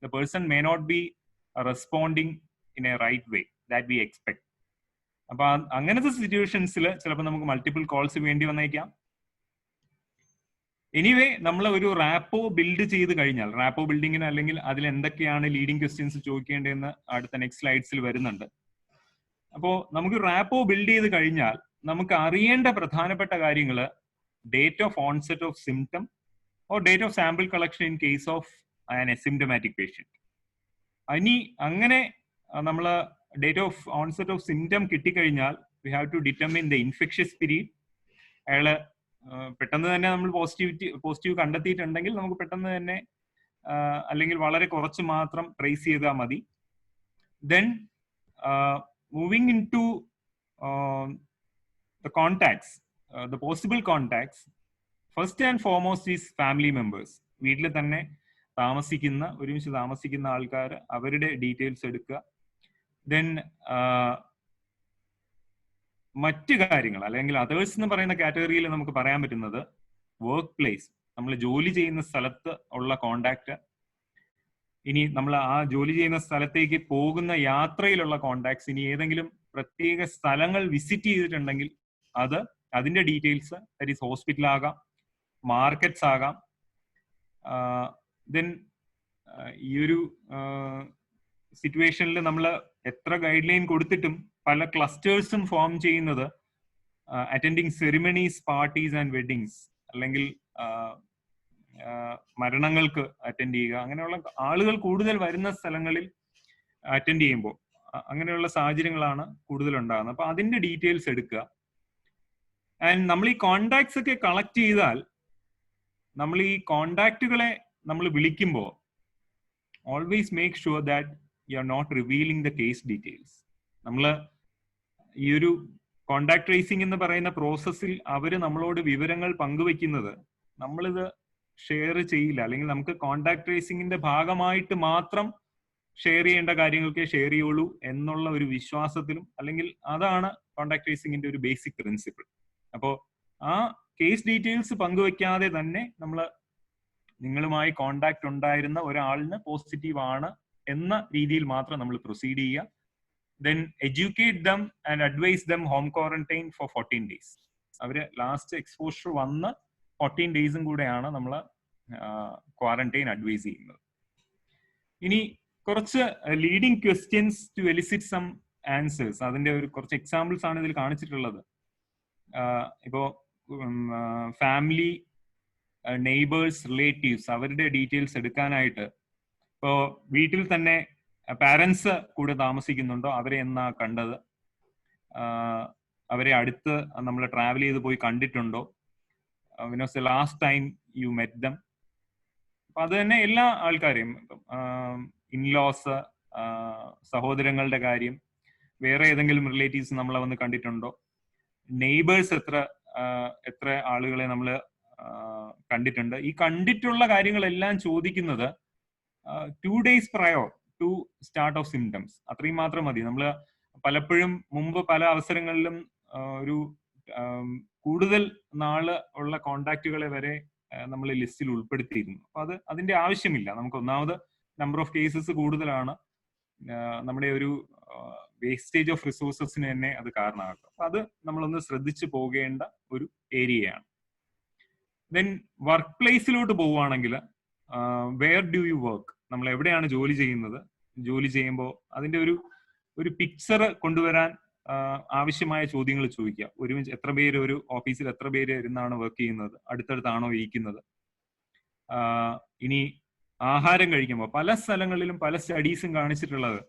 Speaker 1: the person may not be responding in a right way that we expect. അപ്പൊ അങ്ങനത്തെ സിറ്റുവേഷൻസിൽ ചിലപ്പോൾ നമുക്ക് മൾട്ടിപ്പിൾ കോൾസ് വേണ്ടി വന്നേക്കാം. എനിവേ നമ്മൾ ഒരു റാപ്പോ ബിൽഡ് ചെയ്ത് കഴിഞ്ഞാൽ, റാപ്പോ ബിൽഡിങ്ങിന് അല്ലെങ്കിൽ അതിൽ എന്തൊക്കെയാണ് ലീഡിങ് ക്വസ്റ്റ്യൻസ് ചോദിക്കേണ്ടതെന്ന് അടുത്ത നെക്സ്റ്റ് സ്ലൈഡ്സിൽ വരുന്നുണ്ട്. അപ്പോൾ നമുക്ക് റാപ്പോ ബിൽഡ് ചെയ്ത് കഴിഞ്ഞാൽ നമുക്ക് അറിയേണ്ട പ്രധാനപ്പെട്ട കാര്യങ്ങൾ date of onset of symptom or date of sample collection in case of an asymptomatic patient. ഇനി അങ്ങനെ നമ്മൾ date of onset of symptom കിട്ടിക്കഴിഞ്ഞാൽ we have to determine the infectious period. അയാള് പെട്ടെന്ന് തന്നെ നമ്മൾ പോസിറ്റീവ് കണ്ടെത്തിയിട്ടുണ്ടെങ്കിൽ നമുക്ക് പെട്ടെന്ന് തന്നെ അല്ലെങ്കിൽ വളരെ കുറച്ച് മാത്രം ട്രേസ് ചെയ്താൽ മതി. Then moving into the contacts, the possible contacts, first and foremost is family members. വീട്ടിൽ തന്നെ ഒരുമിച്ച് താമസിക്കുന്ന ആൾക്കാർ, അവരുടെ ഡീറ്റെയിൽസ് എടുക്കുക. ദെൻ മറ്റ് കാര്യങ്ങൾ അല്ലെങ്കിൽ അതേഴ്സ് എന്ന് പറയുന്ന കാറ്റഗറിയിൽ നമുക്ക് പറയാൻ പറ്റുന്നത് വർക്ക് പ്ലേസ്, നമ്മൾ ജോലി ചെയ്യുന്ന സ്ഥലത്ത് ഉള്ള കോണ്ടാക്ട്. ഇനി നമ്മൾ ആ ജോലി ചെയ്യുന്ന സ്ഥലത്തേക്ക് പോകുന്ന യാത്രയിലുള്ള കോണ്ടാക്ട്സ്, ഇനി ഏതെങ്കിലും പ്രത്യേക സ്ഥലങ്ങൾ വിസിറ്റ് ചെയ്തിട്ടുണ്ടെങ്കിൽ അതിന്റെ ഡീറ്റെയിൽസ്, ദാറ്റ് ഈസ് ഹോസ്പിറ്റൽ ആകാം, മാർക്കറ്റ്സ് ആകാം. ദെൻ ഈ ഒരു സിറ്റുവേഷനിൽ നമ്മൾ എത്ര ഗൈഡ് ലൈൻ കൊടുത്തിട്ടും പല ക്ലസ്റ്റേഴ്സും ഫോം ചെയ്യുന്നത് attending ceremonies, parties and weddings, അല്ലെങ്കിൽ മരണങ്ങൾക്ക് അറ്റൻഡ് ചെയ്യുക, അങ്ങനെയുള്ള ആളുകൾ കൂടുതൽ വരുന്ന സ്ഥലങ്ങളിൽ അറ്റൻഡ് ചെയ്യുമ്പോൾ അങ്ങനെയുള്ള സാഹചര്യങ്ങളാണ് കൂടുതൽ ഉണ്ടാകുന്നത്. അപ്പൊ അതിന്റെ ഡീറ്റെയിൽസ് എടുക്കുക. ആൻഡ് നമ്മൾ ഈ കോണ്ടാക്ട്സ് ഒക്കെ കളക്ട് ചെയ്താൽ, നമ്മൾ ഈ കോണ്ടാക്റ്റുകളെ നമ്മൾ വിളിക്കുമ്പോൾ always make sure that you are not revealing the case details. നമ്മൾ ഈ ഒരു കോണ്ടാക്ട് ട്രേസിംഗ് എന്ന് പറയുന്ന പ്രോസസ്സിൽ അവര് നമ്മളോട് വിവരങ്ങൾ പങ്കുവെക്കുന്നത് നമ്മളിത് ഷെയർ ചെയ്യില്ല, അല്ലെങ്കിൽ നമുക്ക് കോണ്ടാക്ട് ട്രേസിംഗിന്റെ ഭാഗമായിട്ട് മാത്രം ഷെയർ ചെയ്യേണ്ട കാര്യങ്ങൾക്കേ ഷെയർ ചെയ്യുള്ളൂ എന്നുള്ള ഒരു വിശ്വാസത്തിലും, അല്ലെങ്കിൽ അതാണ് കോണ്ടാക്ട് ട്രേസിംഗിന്റെ ഒരു ബേസിക് പ്രിൻസിപ്പിൾ. അപ്പോൾ ആ കേസ് ഡീറ്റെയിൽസ് പങ്കുവെക്കാതെ തന്നെ നമ്മൾ നിങ്ങളുമായി കോണ്ടാക്ട് ഉണ്ടായിരുന്ന ഒരാളിന് പോസിറ്റീവ് ആണ് എന്ന രീതിയിൽ മാത്രം നമ്മൾ പ്രൊസീഡ് ചെയ്യുക. Then educate them and advise them home quarantine for 14 days. അവര് ലാസ്റ്റ് എക്സ്പോഷർ വന്ന് 14 ഡേയ്സും കൂടെയാണ് നമ്മൾ ക്വാറന്റൈൻ അഡ്വൈസ് ചെയ്യുന്നത്. ഇനി കുറച്ച് leading questions to elicit some answers, അതിന്റെ ഒരു കുറച്ച് എക്സാമ്പിൾസ് ആണ് ഇതിൽ കാണിച്ചിട്ടുള്ളത്. ഇപ്പോ ഫാമിലി, നെയ്ബേഴ്സ്, റിലേറ്റീവ്സ്, അവരുടെ ഡീറ്റെയിൽസ് എടുക്കാനായിട്ട് ഇപ്പോ വീട്ടിൽ തന്നെ പാരന്റ്സ് കൂടെ താമസിക്കുന്നുണ്ടോ, അവരെ എന്നാ കണ്ടത്, അവരെ അടുത്ത് നമ്മൾ ട്രാവൽ ചെയ്ത് പോയി കണ്ടിട്ടുണ്ടോ, when was the last time you met them. അപ്പൊ അത് തന്നെ എല്ലാ ആൾക്കാരെയും, ഇൻലോസ്, സഹോദരങ്ങളുടെ കാര്യം, വേറെ ഏതെങ്കിലും റിലേറ്റീവ്സ് നമ്മളെ വന്ന് കണ്ടിട്ടുണ്ടോ, നെയ്ബേഴ്സ് എത്ര ആളുകളെ നമ്മൾ കണ്ടിട്ടുണ്ട്. ഈ കണ്ടിട്ടുള്ള കാര്യങ്ങളെല്ലാം ചോദിക്കുന്നത് 2 days prior to start of symptoms. അത്രയും മാത്രം മതി. നമ്മൾ പലപ്പോഴും മുമ്പ് പല അവസരങ്ങളിലും ഒരു കൂടുതൽ നാള് ഉള്ള കോണ്ടാക്റ്റുകളെ വരെ നമ്മൾ ലിസ്റ്റിൽ ഉൾപ്പെടുത്തിയിരുന്നു. അപ്പൊ അതിന്റെ ആവശ്യമില്ല. നമുക്ക് ഒന്നാമത് നമ്പർ ഓഫ് കേസസ് കൂടുതലാണ്, നമ്മുടെ ഒരു വേസ്റ്റേജ് ഓഫ് റിസോഴ്സസിന് തന്നെ അത് കാരണമാക്കും. അപ്പൊ അത് നമ്മളൊന്ന് ശ്രദ്ധിച്ചു പോകേണ്ട ഒരു ഏരിയയാണ്. ദെൻ വർക്ക് പ്ലേസിലോട്ട് പോവുകയാണെങ്കിൽ, വേർ ഡു യു വർക്ക്, നമ്മൾ എവിടെയാണ് ജോലി ചെയ്യുന്നത്, ജോലി ചെയ്യുമ്പോൾ അതിന്റെ ഒരു പിക്ചർ കൊണ്ടുവരാൻ ആവശ്യമായ ചോദ്യങ്ങൾ ചോദിക്കുക. ഒരുമിച്ച് എത്ര പേര് ഒരു ഓഫീസിൽ എത്ര പേര് ഇരുന്നാണ് വർക്ക് ചെയ്യുന്നത്, അടുത്തടുത്താണോ ഇരിക്കുന്നത്. ഇനി ആഹാരം കഴിക്കുമ്പോൾ പല സ്ഥലങ്ങളിലും പല സ്റ്റഡീസും കാണിച്ചിട്ടുള്ളത്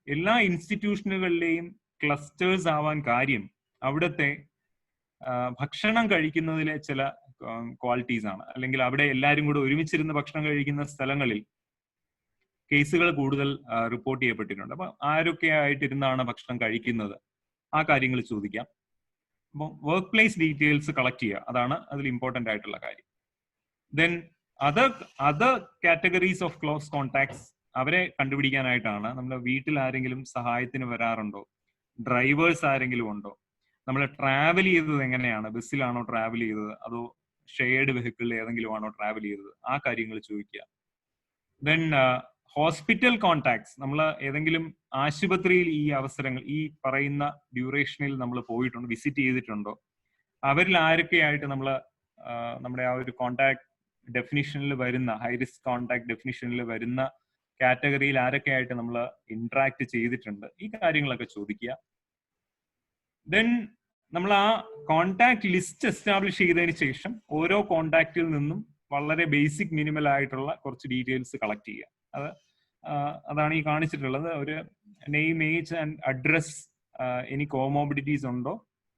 Speaker 1: എല്ലാ ഇൻസ്റ്റിറ്റ്യൂഷനുകളിലെയും ക്ലസ്റ്റേഴ്സ് ആവാൻ കാര്യം അവിടുത്തെ ഭക്ഷണം കഴിക്കുന്നതിലെ ചില ക്വാളിറ്റീസ് ആണ്. അല്ലെങ്കിൽ അവിടെ എല്ലാവരും കൂടെ ഒരുമിച്ചിരുന്ന് ഭക്ഷണം കഴിക്കുന്ന സ്ഥലങ്ങളിൽ കേസുകൾ കൂടുതൽ റിപ്പോർട്ട് ചെയ്യപ്പെട്ടിട്ടുണ്ട്. അപ്പൊ ആരൊക്കെ ആയിട്ടിരുന്നാണ് ഭക്ഷണം കഴിക്കുന്നത്, ആ കാര്യങ്ങൾ ചോദിക്കാം. അപ്പം വർക്ക് പ്ലേസ് ഡീറ്റെയിൽസ് കളക്ട് ചെയ്യുക, അതാണ് അതിൽ ഇമ്പോർട്ടന്റ് ആയിട്ടുള്ള കാര്യം. Then other categories of close contacts, അവരെ കണ്ടുപിടിക്കാനായിട്ടാണ് നമ്മൾ വീട്ടിൽ ആരെങ്കിലും സഹായത്തിന് വരാറുണ്ടോ, ഡ്രൈവേഴ്സ് ആരെങ്കിലും ഉണ്ടോ, നമ്മൾ ട്രാവൽ ചെയ്തത് എങ്ങനെയാണ്, ബസ്സിലാണോ ട്രാവൽ ചെയ്തത് അതോ ഷെയർഡ് വെഹിക്കിളിൽ ഏതെങ്കിലും ആണോ ട്രാവൽ ചെയ്തത്, ആ കാര്യങ്ങൾ ചോദിക്കുക. ദെൻ ഹോസ്പിറ്റൽ കോണ്ടാക്ട്സ്, നമ്മൾ ഏതെങ്കിലും ആശുപത്രിയിൽ ഈ അവസരങ്ങൾ ഈ പറയുന്ന ഡ്യൂറേഷനിൽ നമ്മൾ പോയിട്ടുണ്ടോ, വിസിറ്റ് ചെയ്തിട്ടുണ്ടോ, അവരിൽ ആരൊക്കെയായിട്ട് നമ്മൾ നമ്മുടെ ആ ഒരു കോണ്ടാക്ട് ഡെഫിനിഷനിൽ വരുന്ന, ഹൈ റിസ്ക് കോണ്ടാക്ട് ഡെഫിനിഷനിൽ വരുന്ന കാറ്റഗറിയിൽ ആരൊക്കെയായിട്ട് നമ്മൾ ഇന്ററാക്ട് ചെയ്തിട്ടുണ്ട്, ഈ കാര്യങ്ങളൊക്കെ ചോദിക്കുക. ദെൻ നമ്മൾ ആ കോണ്ടാക്ട് ലിസ്റ്റ് എസ്റ്റാബ്ലിഷ് ചെയ്തതിന് ശേഷം ഓരോ കോണ്ടാക്റ്റിൽ നിന്നും വളരെ ബേസിക് മിനിമൽ ആയിട്ടുള്ള കുറച്ച് ഡീറ്റെയിൽസ് കളക്ട് ചെയ്യുക. അതാണ് ഈ കാണിച്ചിട്ടുള്ളത്. ഒരു നെയിം, ഏജ് ആൻഡ് അഡ്രസ്, ഇനി കോമോബിഡിറ്റീസ് ഉണ്ടോ,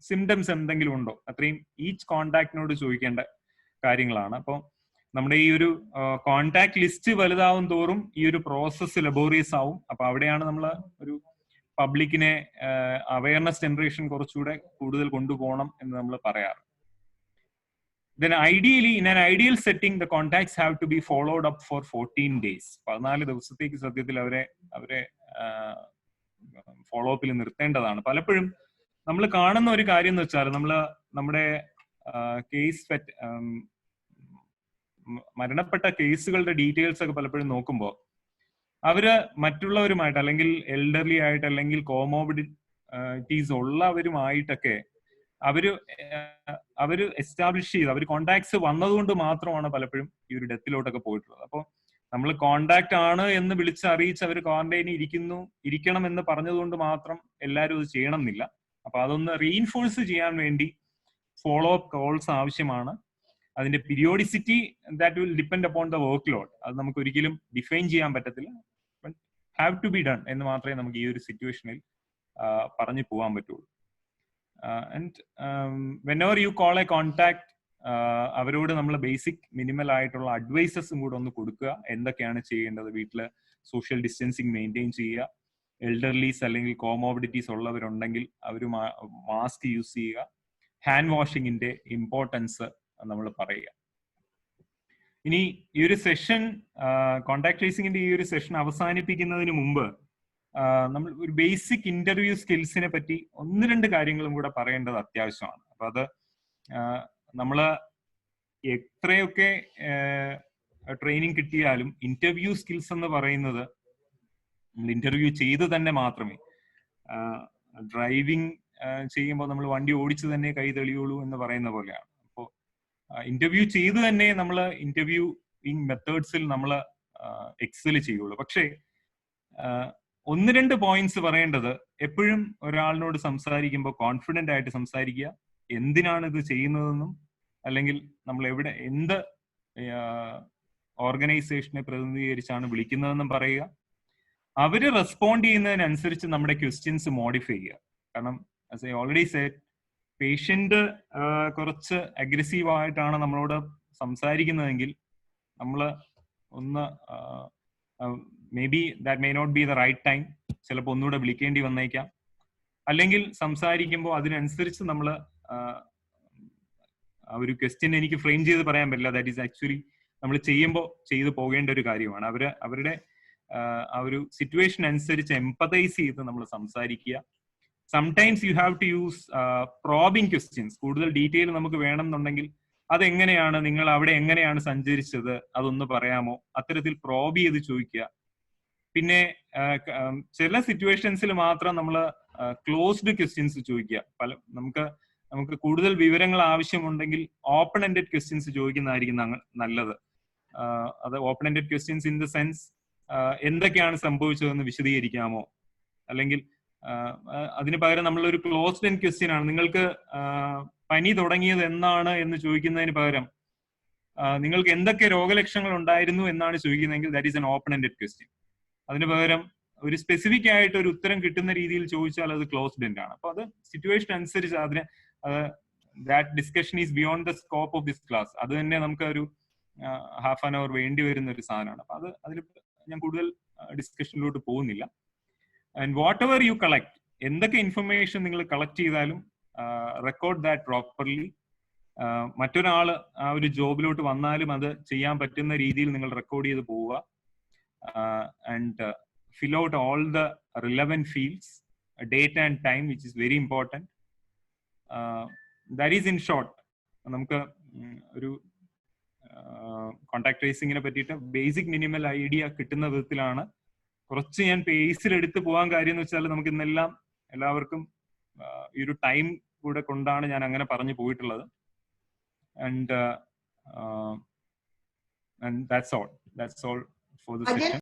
Speaker 1: സിംറ്റംസ് എന്തെങ്കിലും ഉണ്ടോ, അത്രയും ഈച്ച് കോണ്ടാക്ടിനോട് ചോദിക്കേണ്ട കാര്യങ്ങളാണ്. അപ്പോൾ നമ്മുടെ ഈ ഒരു കോണ്ടാക്ട് ലിസ്റ്റ് വലുതാവും തോറും ഈ ഒരു പ്രോസസ്സ് ലബോറിയസ് ആവും. അപ്പൊ അവിടെയാണ് നമ്മൾ ഒരു പബ്ലിക്കിനെ അവയർനെസ് ജനറേഷൻ കുറച്ചുകൂടെ കൂടുതൽ കൊണ്ടുപോകണം എന്ന് നമ്മൾ പറയാറ്. Then ideally, in an ideal setting, the contacts have to be followed up for 14 days. 14 ദിവസത്തേക്ക് സത്യത്തിൽ അവരെ ഫോളോ അപ്പിൽ നിർത്തേണ്ടതാണ്. പലപ്പോഴും നമ്മൾ കാണുന്ന ഒരു കാര്യം എന്ന് വെച്ചാൽ, നമ്മുടെ കേസ് മരണപ്പെട്ട കേസുകളുടെ ഡീറ്റെയിൽസ് ഒക്കെ പലപ്പോഴും നോക്കുമ്പോൾ അവര് മറ്റുള്ളവരുമായിട്ട്, അല്ലെങ്കിൽ എൽഡർലി ആയിട്ട്, അല്ലെങ്കിൽ കോമോബിഡിറ്റീസ് ഉള്ളവരുമായിട്ടൊക്കെ അവര് എസ്റ്റാബ്ലിഷ് ചെയ്ത്, അവർ കോണ്ടാക്ട്സ് വന്നതുകൊണ്ട് മാത്രമാണ് പലപ്പോഴും ഈ ഒരു ഡെത്തിലോട്ടൊക്കെ പോയിട്ടുള്ളത്. അപ്പോൾ നമ്മൾ കോണ്ടാക്ട് ആണ് എന്ന് വിളിച്ചറിയിച്ച് അവർ ക്വാറന്റൈനിൽ ഇരിക്കണം എന്ന് പറഞ്ഞതുകൊണ്ട് മാത്രം എല്ലാവരും അത് ചെയ്യണം എന്നില്ല. അപ്പൊ അതൊന്ന് റീഇൻഫോഴ്സ് ചെയ്യാൻ വേണ്ടി ഫോളോ അപ്പ് കോൾസ് ആവശ്യമാണ്. അതിന്റെ periodicity that will depend upon the work load. അത് നമുക്ക് ഒരിക്കലും ഡിഫൈൻ ചെയ്യാൻ പറ്റത്തില്ല. But have to be done എന്ന് മാത്രമേ നമുക്ക് ഈ ഒരു സിറ്റുവേഷനിൽ പറഞ്ഞു പോകാൻ പറ്റുള്ളൂ. And whenever you call a contact, അവരോട് നമ്മൾ ബേസിക് മിനിമൽ ആയിട്ടുള്ള അഡ്വൈസസും കൂടെ ഒന്ന് കൊടുക്കുക. എന്തൊക്കെയാണ് ചെയ്യേണ്ടത്, വീട്ടില് സോഷ്യൽ ഡിസ്റ്റൻസിങ് മെയിൻറ്റെയിൻ ചെയ്യുക, എൽഡർലീസ് അല്ലെങ്കിൽ കോമോബിഡിറ്റീസ് ഉള്ളവരുണ്ടെങ്കിൽ അവർ മാസ്ക് യൂസ് ചെയ്യുക, ഹാൻഡ് വാഷിങ്ങിന്റെ ഇമ്പോർട്ടൻസ് നമ്മൾ പറയുക. ഇനി ഈ ഒരു സെഷൻ, കോണ്ടാക്ട് ട്രേസിംഗിന്റെ ഈ ഒരു സെഷൻ അവസാനിപ്പിക്കുന്നതിന് മുമ്പ് നമ്മൾ ഒരു ബേസിക് ഇന്റർവ്യൂ സ്കിൽസിനെ പറ്റി 1-2 കാര്യങ്ങളും കൂടെ പറയേണ്ടത് അത്യാവശ്യമാണ്. അപ്പൊ അത് നമ്മള് എത്രയൊക്കെ ട്രെയിനിങ് കിട്ടിയാലും ഇന്റർവ്യൂ സ്കിൽസ് എന്ന് പറയുന്നത് നമ്മൾ ഇന്റർവ്യൂ ചെയ്ത് തന്നെ മാത്രമേ, ഡ്രൈവിംഗ് ചെയ്യുമ്പോൾ നമ്മൾ വണ്ടി ഓടിച്ചു തന്നെ കൈ തെളിയുള്ളൂ എന്ന് പറയുന്ന പോലെയാണ്. അപ്പോൾ ഇന്റർവ്യൂ ചെയ്ത് തന്നെ നമ്മൾ ഇന്റർവ്യൂയിങ് മെത്തേഡ്സിൽ നമ്മൾ എക്സൽ ചെയ്യുള്ളൂ. പക്ഷേ 1-2 പോയിന്റ്സ് പറയേണ്ടത്, എപ്പോഴും ഒരാളിനോട് സംസാരിക്കുമ്പോൾ കോൺഫിഡന്റ് ആയിട്ട് സംസാരിക്കുക. എന്തിനാണ് ഇത് ചെയ്യുന്നതെന്നും, അല്ലെങ്കിൽ നമ്മൾ എന്ത് ഓർഗനൈസേഷനെ പ്രതിനിധീകരിച്ചാണ് വിളിക്കുന്നതെന്നും പറയുക. അവര് റെസ്പോണ്ട് ചെയ്യുന്നതിനനുസരിച്ച് നമ്മുടെ ക്വസ്റ്റ്യൻസ് മോഡിഫൈ ചെയ്യുക. കാരണം as I already said, patient കുറച്ച് അഗ്രസീവ് ആയിട്ടാണ് നമ്മളോട് സംസാരിക്കുന്നതെങ്കിൽ നമ്മൾ ഒന്ന് may be that may not be the right time, ചിലപ്പോൾ ഒന്നുകൂടെ വിളിക്കേണ്ടി വന്നേക്കാം. അല്ലെങ്കിൽ സംസാരിക്കുമ്പോൾ അതിനനുസരിച്ച് നമ്മൾ ഒരു ക്വസ്റ്റ്യൻ എനിക്ക് ഫ്രെയിം ചെയ്ത് പറയാൻ പറ്റില്ല. ദാറ്റ് ഈസ് ആക്ച്വലി നമ്മൾ ചെയ്യുമ്പോൾ ചെയ്തു പോകേണ്ട ഒരു കാര്യമാണ്. അവരുടെ ആ ഒരു സിറ്റുവേഷൻ അനുസരിച്ച് എംപതൈസ് ചെയ്ത് നമ്മൾ സംസാരിക്കുക. Sometimes you have to use probing questions. കൂടുതൽ ഡീറ്റെയിൽ നമുക്ക് വേണമെന്നുണ്ടെങ്കിൽ അതെങ്ങനെയാണ്, നിങ്ങൾ അവിടെ എങ്ങനെയാണ് സഞ്ചരിച്ചത്, അതൊന്ന് പറയാമോ, അത്തരത്തിൽ പ്രോബ് ചെയ്ത് ചോദിക്കുക. പിന്നെ ചില സിറ്റുവേഷൻസിൽ മാത്രം നമ്മൾ ക്ലോസ്ഡ് ക്വസ്റ്റ്യൻസ് ചോദിക്കുക. നമുക്ക് കൂടുതൽ വിവരങ്ങൾ ആവശ്യമുണ്ടെങ്കിൽ ഓപ്പൺ എൻഡഡ് ക്വസ്റ്റ്യൻസ് ചോദിക്കുന്നതായിരിക്കും നല്ലത്. അത് open ended questions in the sense, എന്തൊക്കെയാണ് സംഭവിച്ചതെന്ന് വിശദീകരിക്കാമോ, അല്ലെങ്കിൽ അതിന് പകരം നമ്മളൊരു ക്ലോസ്ഡ് എൻഡ് ക്വസ്റ്റ്യൻ ആണ്, നിങ്ങൾക്ക് പനി തുടങ്ങിയത് എന്നാണ് എന്ന് ചോദിക്കുന്നതിന് പകരം നിങ്ങൾക്ക് എന്തൊക്കെ രോഗലക്ഷണങ്ങൾ ഉണ്ടായിരുന്നു എന്നാണ് ചോദിക്കുന്നതെങ്കിൽ that is an open ended question. അതിന് പകരം ഒരു സ്പെസിഫിക് ആയിട്ട് ഒരു ഉത്തരം കിട്ടുന്ന രീതിയിൽ ചോദിച്ചാൽ അത് ക്ലോസ്ഡ് എൻഡ് ആണ്. അപ്പൊ അത് സിറ്റുവേഷൻ അനുസരിച്ച് അതിന് that discussion is beyond the scope of this class. അത് തന്നെ നമുക്ക് ഒരു ഹാഫ് ആൻ അവർ വേണ്ടി വരുന്ന ഒരു സാധനമാണ്. അപ്പൊ അതിൽ ഞാൻ കൂടുതൽ ഡിസ്കഷനിലോട്ട് പോകുന്നില്ല. And what ever you collect, എന്തൊക്കെ ഇൻഫർമേഷൻ നിങ്ങൾ കളക്ട് ചെയ്താലും റെക്കോർഡ് ദാറ്റ് പ്രോപ്പർലി. മറ്റൊരാൾ ആ ഒരു ജോബിലോട്ട് വന്നാലും അത് ചെയ്യാൻ പറ്റുന്ന രീതിയിൽ നിങ്ങൾ റെക്കോർഡ് ചെയ്ത് പോവുക. And fill out all the relevant fields, date and time, which is very important. That is in short. നമുക്ക് ഒരു കോൺടാക്ട് ട്രേസിങ്ങിനെ പറ്റിയിട്ട് ബേസിക് മിനിമൽ ഐഡിയ കിട്ടുന്ന വിധത്തിലാണ് കുറച്ച് ഞാൻ പേസിൽ എടുത്ത് പോകാൻ കാര്യം എന്ന് വെച്ചാൽ നമുക്ക് ഇന്നെല്ലാം എല്ലാവർക്കും ഈ ഒരു ടൈം കൂടെ കൊണ്ടാണ് ഞാൻ അങ്ങനെ പറഞ്ഞു പോയിട്ടുള്ളത്. And that's all for the session.